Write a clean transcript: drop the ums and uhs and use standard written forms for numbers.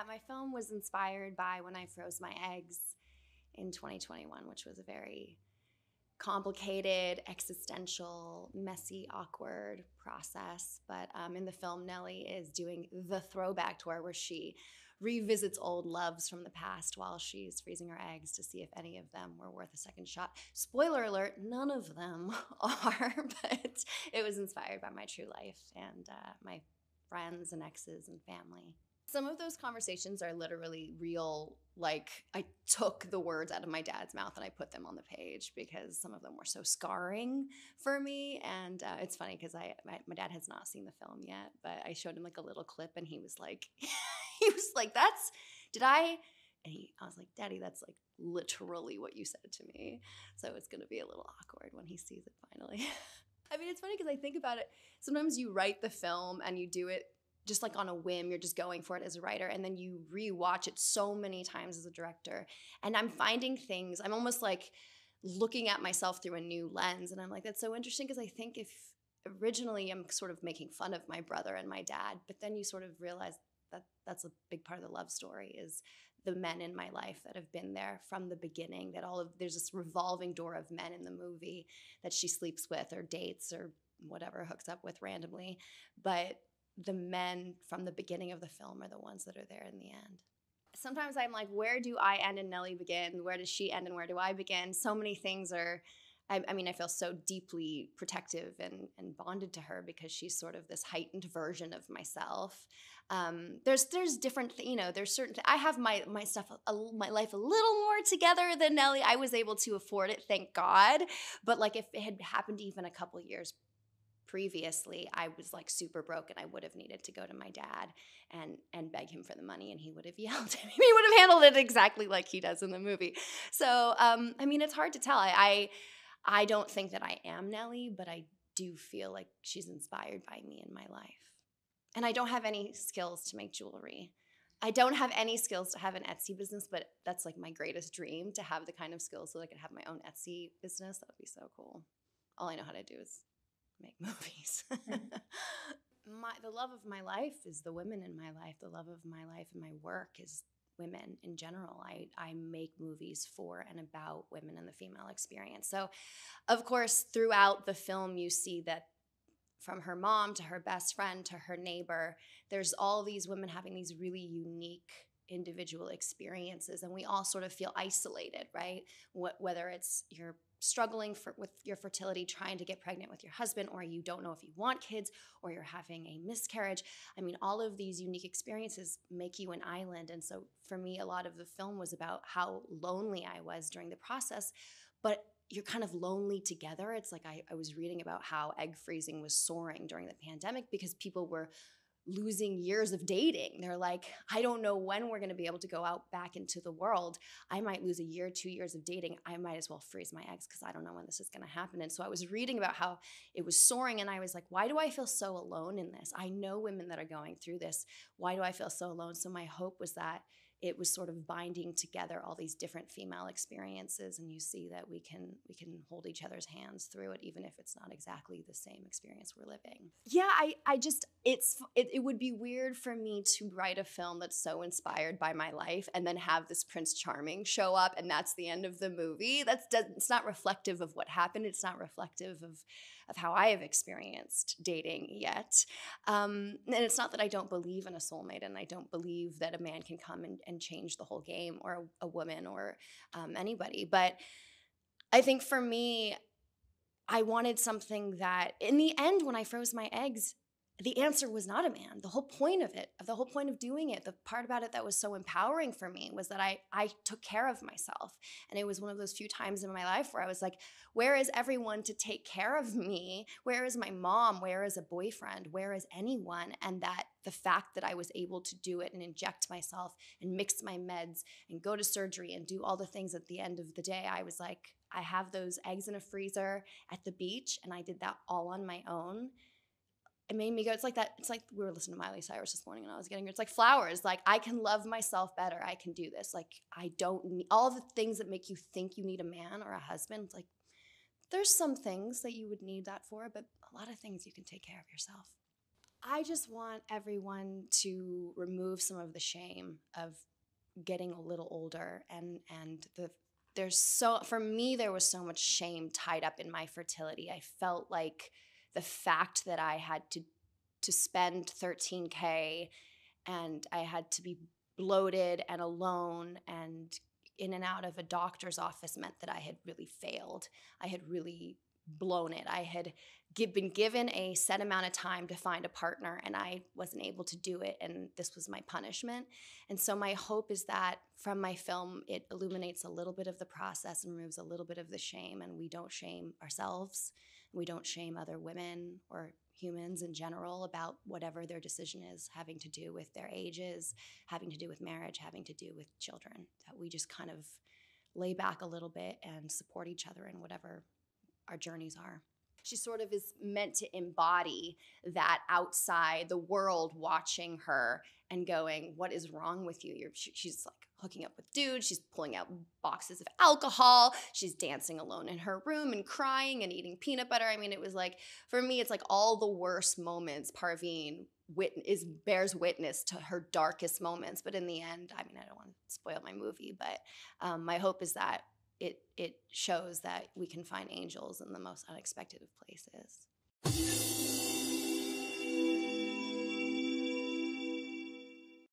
my film was inspired by when I froze my eggs in 2021, which was a very complicated, existential, messy, awkward process. But in the film, Nellie is doing the throwback tour where she revisits old loves from the past while she's freezing her eggs to see if any of them were worth a second shot. Spoiler alert, none of them are, but it was inspired by my true life and my friends and exes and family. Some of those conversations are literally real, like I took the words out of my dad's mouth and I put them on the page because some of them were so scarring for me. And it's funny because my dad has not seen the film yet, but I showed him like a little clip and he was like, I was like, Daddy, that's like literally what you said to me. So it's going to be a little awkward when he sees it finally. I mean, it's funny because I think about it. Sometimes you write the film and you do it just like on a whim, you're just going for it as a writer, and then you rewatch it so many times as a director. And I'm finding things, I'm almost like looking at myself through a new lens. And I'm like, that's so interesting because I think if originally I'm sort of making fun of my brother and my dad, but then you sort of realize that that's a big part of the love story is the men in my life that have been there from the beginning, that there's this revolving door of men in the movie that she sleeps with or dates or whatever, hooks up with randomly. But the men from the beginning of the film are the ones that are there in the end. Sometimes I'm like, where do I end and Nellie begin? Where does she end and where do I begin? So many things are, I mean, I feel so deeply protective and bonded to her because she's sort of this heightened version of myself. There's different, there's certain, I have my stuff, my life a little more together than Nellie. I was able to afford it, thank God. But like if it had happened even a couple years previously, I was like super broke and I would have needed to go to my dad and beg him for the money, and he would have yelled at me. He would have handled it exactly like he does in the movie. So, I mean, it's hard to tell. I don't think that I am Nellie, but I do feel like she's inspired by me in my life. And I don't have any skills to make jewelry. I don't have any skills to have an Etsy business, but that's like my greatest dream, to have the kind of skills so that I could have my own Etsy business. That would be so cool. All I know how to do is make movies. The love of my life is the women in my life. The love of my life and my work is women in general. I make movies for and about women and the female experience. So, of course, throughout the film, you see that from her mom to her best friend to her neighbor, there's all these women having these really unique individual experiences, and we all sort of feel isolated, right? Whether it's you're struggling with your fertility, trying to get pregnant with your husband, or you don't know if you want kids, or you're having a miscarriage. I mean, all of these unique experiences make you an island. And so for me, a lot of the film was about how lonely I was during the process, but you're kind of lonely together. It's like I was reading about how egg freezing was soaring during the pandemic because people were losing years of dating. They're like, I don't know when we're going to be able to go out back into the world. I might lose a year, 2 years of dating. I might as well freeze my eggs because I don't know when this is going to happen. And so I was reading about how it was soaring, and I was like, why do I feel so alone in this? I know women that are going through this. Why do I feel so alone? So my hope was that it was sort of binding together all ththese different female experiences, and you see that we can hold each other's hands through it, even if it's not exactly the same experience we're living. Yeah, I just it would be weird for me to write a film that's so inspired by my life and then have this Prince Charming show up and that's the end of the movie. It's not reflective of what happened. It's not reflective of how I have experienced dating yet. And it's not that I don't believe in a soulmate, and I don't believe that a man can come and change the whole game, or a woman, or anybody. But I think for me, I wanted something that, in the end, when I froze my eggs, the answer was not a man. The whole point of it, the whole point of doing it, the part about it that was so empowering for me was that I took care of myself. And it was one of those few times in my life where I was like, where is everyone to take care of me? Where is my mom? Where is a boyfriend? Where is anyone? And that the fact that I was able to do it and inject myself and mix my meds and go to surgery and do all the things at the end of the day, I was like, I have those eggs in a freezer at the beach, and I did that all on my own. It made me go, it's like that. It's like we were listening to Miley Cyrus this morning and I was getting her. It's like flowers. Like, I can love myself better. I can do this. Like, I don't need all the things that make you think you need a man or a husband. It's like, there's some things that you would need that for, but a lot of things you can take care of yourself. I just want everyone to remove some of the shame of getting a little older, and for me there was so much shame tied up in my fertility. I felt like the fact that I had to spend $13K and I had to be bloated and alone and in and out of a doctor's office meant that I had really failed. I had really blown it. I had been given a set amount of time to find a partner and I wasn't able to do it, and this was my punishment. And so my hope is that from my film, it illuminates a little bit of the process and removes a little bit of the shame, and we don't shame ourselves. We don't shame other women or humans in general about whatever their decision is, having to do with their ages, having to do with marriage, having to do with children. That we just kind of lay back a little bit and support each other in whatever our journeys are. She sort of is meant to embody that outside, the world watching her and going, what is wrong with you? She's like hooking up with dudes. She's pulling out boxes of alcohol. She's dancing alone in her room and crying and eating peanut butter. I mean, it was like, for me, it's like all the worst moments. Parveen bears witness to her darkest moments. But in the end, I mean, I don't want to spoil my movie, but my hope is that it shows that we can find angels in the most unexpected of places.